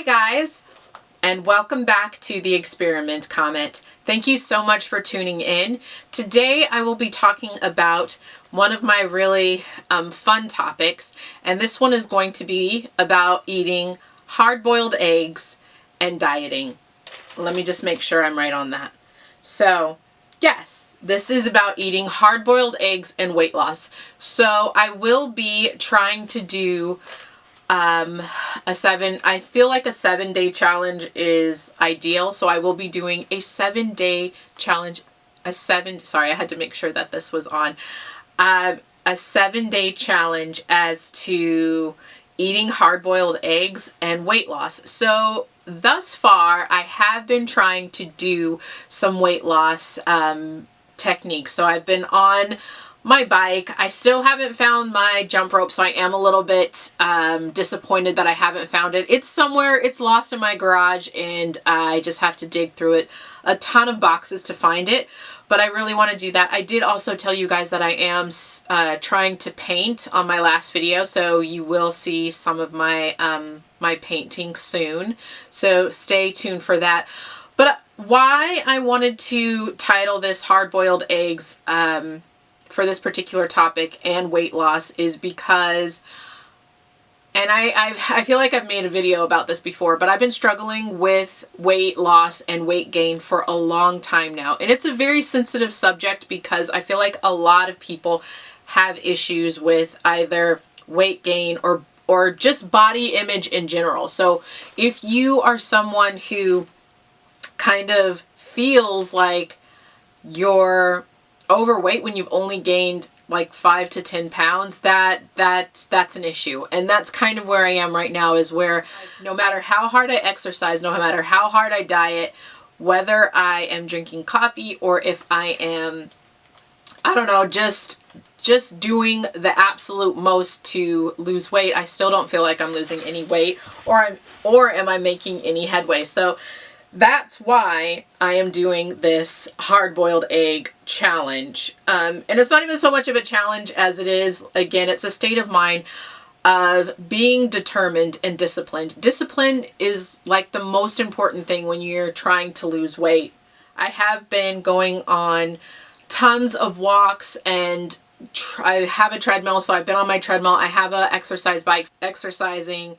guys, and welcome back to the Beautyscomett. Thank you so much for tuning in. Today I will be talking about one of my really fun topics, and this one is going to be about eating hard-boiled eggs and dieting. Let me just make sure I'm right on that. So, yes, this is about eating hard-boiled eggs and weight loss. So I will be trying to do I feel like a 7-day challenge is ideal. So I will be doing a 7-day challenge, sorry, I had to make sure that this was on, a 7-day challenge as to eating hard-boiled eggs and weight loss. So thus far, I have been trying to do some weight loss techniques. So I've been on my bike. I still haven't found my jump rope, so I am a little bit disappointed that I haven't found it. It's somewhere, it's lost in my garage, and I just have to dig through it. A ton of boxes to find it, but I really want to do that. I did also tell you guys that I am trying to paint on my last video, so you will see some of my my painting soon. So stay tuned for that. But why I wanted to title this Hard-Boiled Eggs for this particular topic and weight loss is because, and I feel like I've made a video about this before, but I've been struggling with weight loss and weight gain for a long time now. And it's a very sensitive subject because I feel like a lot of people have issues with either weight gain or just body image in general. So if you are someone who kind of feels like you're overweight when you've only gained like 5 to 10 pounds, that's an issue. And that's kind of where I am right now, is where no matter how hard I exercise, no matter how hard I diet, whether I am drinking coffee or if I am, I don't know, just doing the absolute most to lose weight, I still don't feel like I'm losing any weight or am I making any headway. So that's why I am doing this hard-boiled egg challenge. And it's not even so much of a challenge as it is, again, it's a state of mind of being determined and disciplined. Discipline is like the most important thing when you're trying to lose weight. I have been going on tons of walks, and I have a treadmill, so I've been on my treadmill. I have a exercise bike, exercising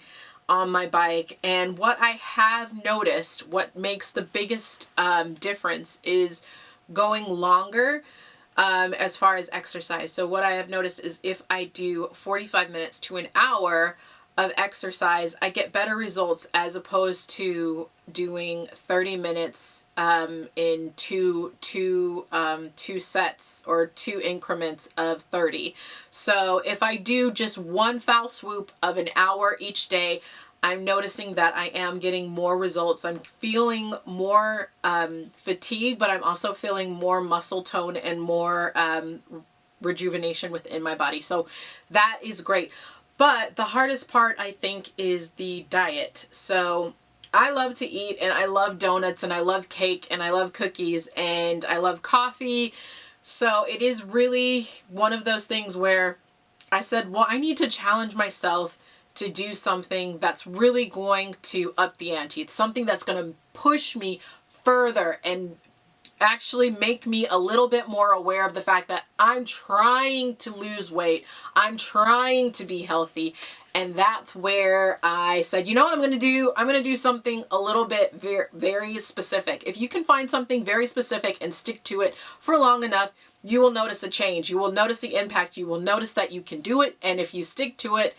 on my bike, and what I have noticed, what makes the biggest difference is going longer as far as exercise. So what I have noticed is if I do 45 minutes to an hour of exercise, I get better results as opposed to doing 30 minutes in two sets or 2 increments of 30. So if I do just one foul swoop of an hour each day, I'm noticing that I am getting more results. I'm feeling more fatigue, but I'm also feeling more muscle tone and more rejuvenation within my body. So that is great. But the hardest part, I think, is the diet. So I love to eat, and I love donuts, and I love cake, and I love cookies, and I love coffee. So it is really one of those things where I said, well, I need to challenge myself to do something that's really going to up the ante. It's something that's going to push me further and actually make me a little bit more aware of the fact that I'm trying to lose weight. I'm trying to be healthy. And that's where I said, you know what I'm going to do? I'm going to do something a little bit very specific. If you can find something very specific and stick to it for long enough, you will notice a change. You will notice the impact. You will notice that you can do it. And if you stick to it,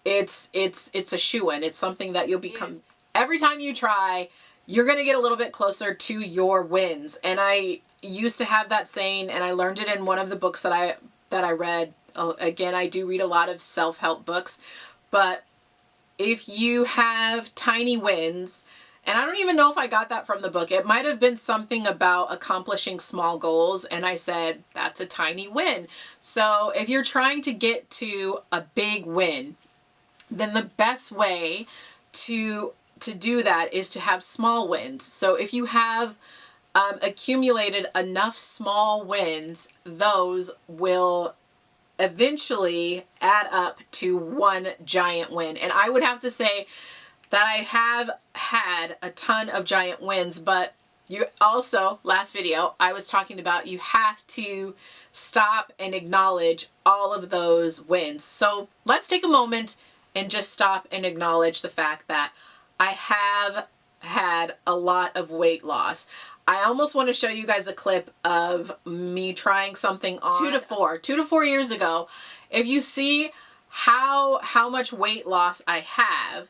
it's a shoo-in. It's something that you'll become. Every time you try, you're going to get a little bit closer to your wins. And I used to have that saying, and I learned it in one of the books that I read. Again, I do read a lot of self-help books, but if you have tiny wins, and I don't even know if I got that from the book. It might have been something about accomplishing small goals, and I said, that's a tiny win. So if you're trying to get to a big win, then the best way to do that is to have small wins. So if you have accumulated enough small wins, those will eventually add up to one giant win. And I would have to say that I have had a ton of giant wins, but you also, last video, I was talking about you have to stop and acknowledge all of those wins. So let's take a moment and just stop and acknowledge the fact that I have had a lot of weight loss. I almost want to show you guys a clip of me trying something on 2 to 4 years ago. If you see how much weight loss I have,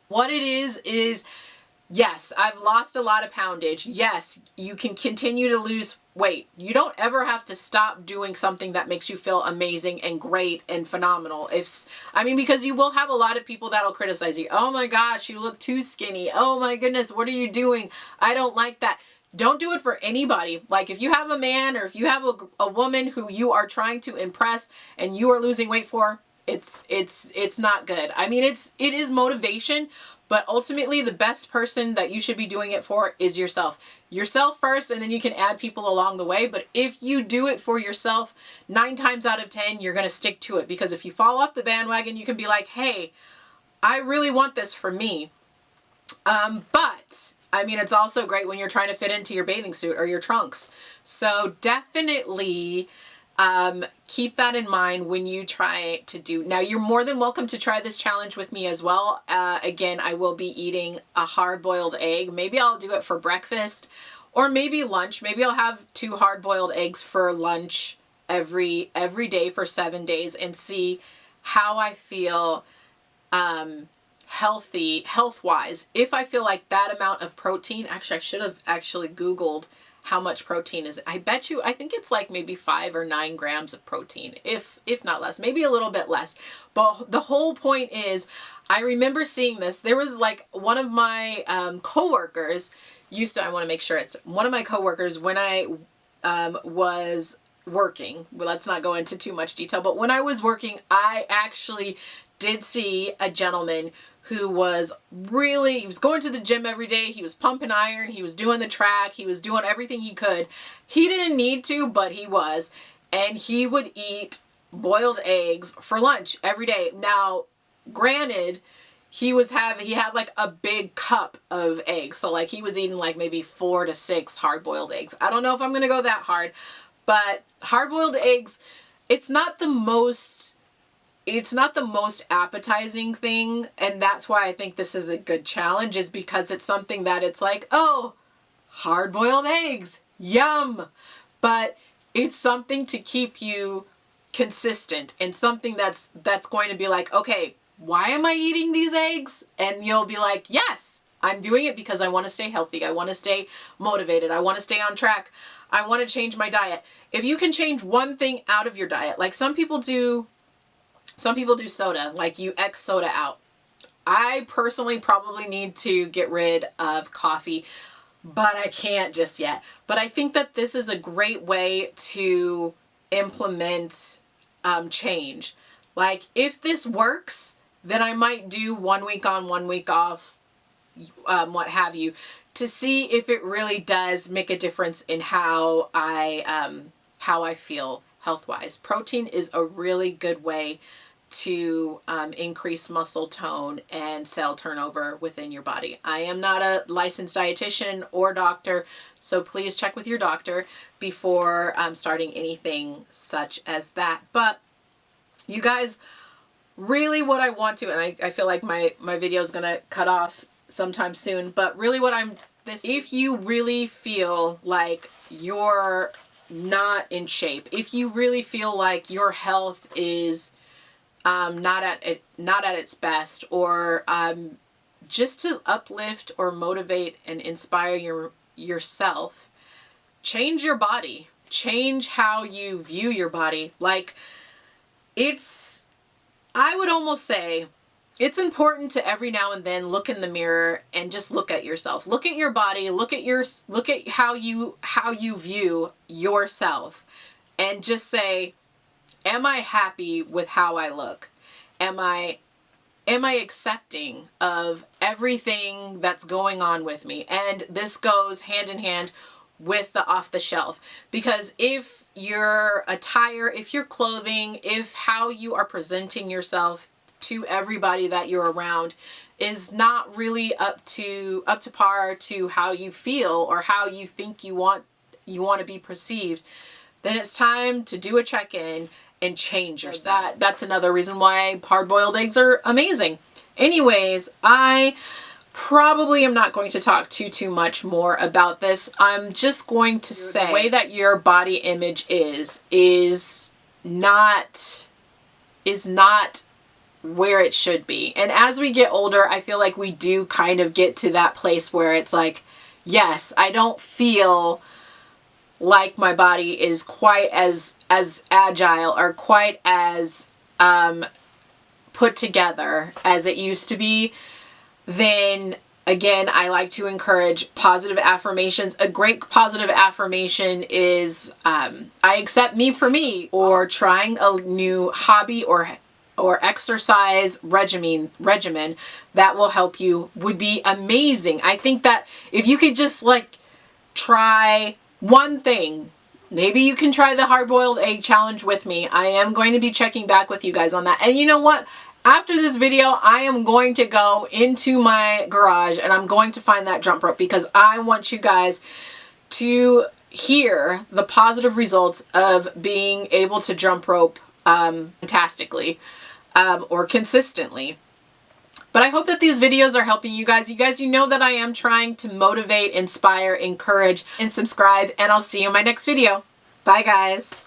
what it is yes, I've lost a lot of poundage. Yes, you can continue to lose weight. You don't ever have to stop doing something that makes you feel amazing and great and phenomenal. Because you will have a lot of people that'll criticize you. Oh my gosh, you look too skinny. Oh my goodness, what are you doing? I don't like that. Don't do it for anybody. Like if you have a man or if you have a woman who you are trying to impress and you are losing weight for, it's not good. I mean, it is motivation, but ultimately the best person that you should be doing it for is yourself. Yourself first, and then you can add people along the way. But if you do it for yourself, 9 times out of 10, you're going to stick to it. Because if you fall off the bandwagon, you can be like, hey, I really want this for me. But I mean, it's also great when you're trying to fit into your bathing suit or your trunks. So definitely keep that in mind when you try to do. Now, you're more than welcome to try this challenge with me as well. Again, I will be eating a hard-boiled egg. Maybe I'll do it for breakfast or maybe lunch. Maybe I'll have 2 hard-boiled eggs for lunch every day for 7 days and see how I feel health-wise. If I feel like that amount of protein, actually, I should have actually Googled how much protein is it. I think it's like maybe 5 or 9 grams of protein, if not less, maybe a little bit less. But the whole point is, I remember seeing this. There was like one of my coworkers I want to make sure it's one of my coworkers when I was working. Well, let's not go into too much detail, but when I was working, I actually did see a gentleman who was he was going to the gym every day. He was pumping iron. He was doing the track. He was doing everything he could. He didn't need to, but he was. And he would eat boiled eggs for lunch every day. Now, granted, he had like a big cup of eggs. So like he was eating like maybe 4 to 6 hard-boiled eggs. I don't know if I'm going to go that hard, but hard-boiled eggs, it's not the most appetizing thing, and that's why I think this is a good challenge, is because it's something that it's like, oh, hard-boiled eggs, yum! But it's something to keep you consistent and something that's going to be like, okay, why am I eating these eggs? And you'll be like, yes, I'm doing it because I want to stay healthy. I want to stay motivated. I want to stay on track. I want to change my diet. If you can change one thing out of your diet, like some people do soda, like you X soda out. I personally probably need to get rid of coffee, but I can't just yet. But I think that this is a great way to implement change. Like if this works, then I might do 1 week on, 1 week off, what have you, to see if it really does make a difference in how I feel health-wise. Protein is a really good way to increase muscle tone and cell turnover within your body. I am not a licensed dietitian or doctor, so please check with your doctor before starting anything such as that. But you guys, really what I want to, and I feel like my video is gonna cut off sometime soon, but really if you really feel like you're not in shape, if you really feel like your health is not at its best, or just to uplift or motivate and inspire yourself, change your body, change how you view your body. Like I would almost say it's important to every now and then look in the mirror and just look at yourself, look at your body, look at how you view yourself, and just say, am I happy with how I look? Am I accepting of everything that's going on with me? And this goes hand in hand with the off the shelf, because if your attire, if your clothing, if how you are presenting yourself to everybody that you're around is not really up to par to how you feel or how you think you want to be perceived, then it's time to do a check-in and change yourself. That's another reason why hard-boiled eggs are amazing. Anyways, I probably am not going to talk too much more about this. I'm just going to say the way that your body image is not where it should be. And as we get older, I feel like we do kind of get to that place where it's like, yes, I don't feel like my body is quite as agile or quite as put together as it used to be. Then again, I like to encourage positive affirmations. A great positive affirmation is I accept me for me, or trying a new hobby or exercise regimen that will help you would be amazing. I think that if you could just like try one thing, maybe you can try the hard-boiled egg challenge with me. I am going to be checking back with you guys on that. And you know what? After this video, I am going to go into my garage and I'm going to find that jump rope, because I want you guys to hear the positive results of being able to jump rope fantastically or consistently. But I hope that these videos are helping you guys. You know that I am trying to motivate, inspire, encourage, and subscribe, and I'll see you in my next video. Bye, guys.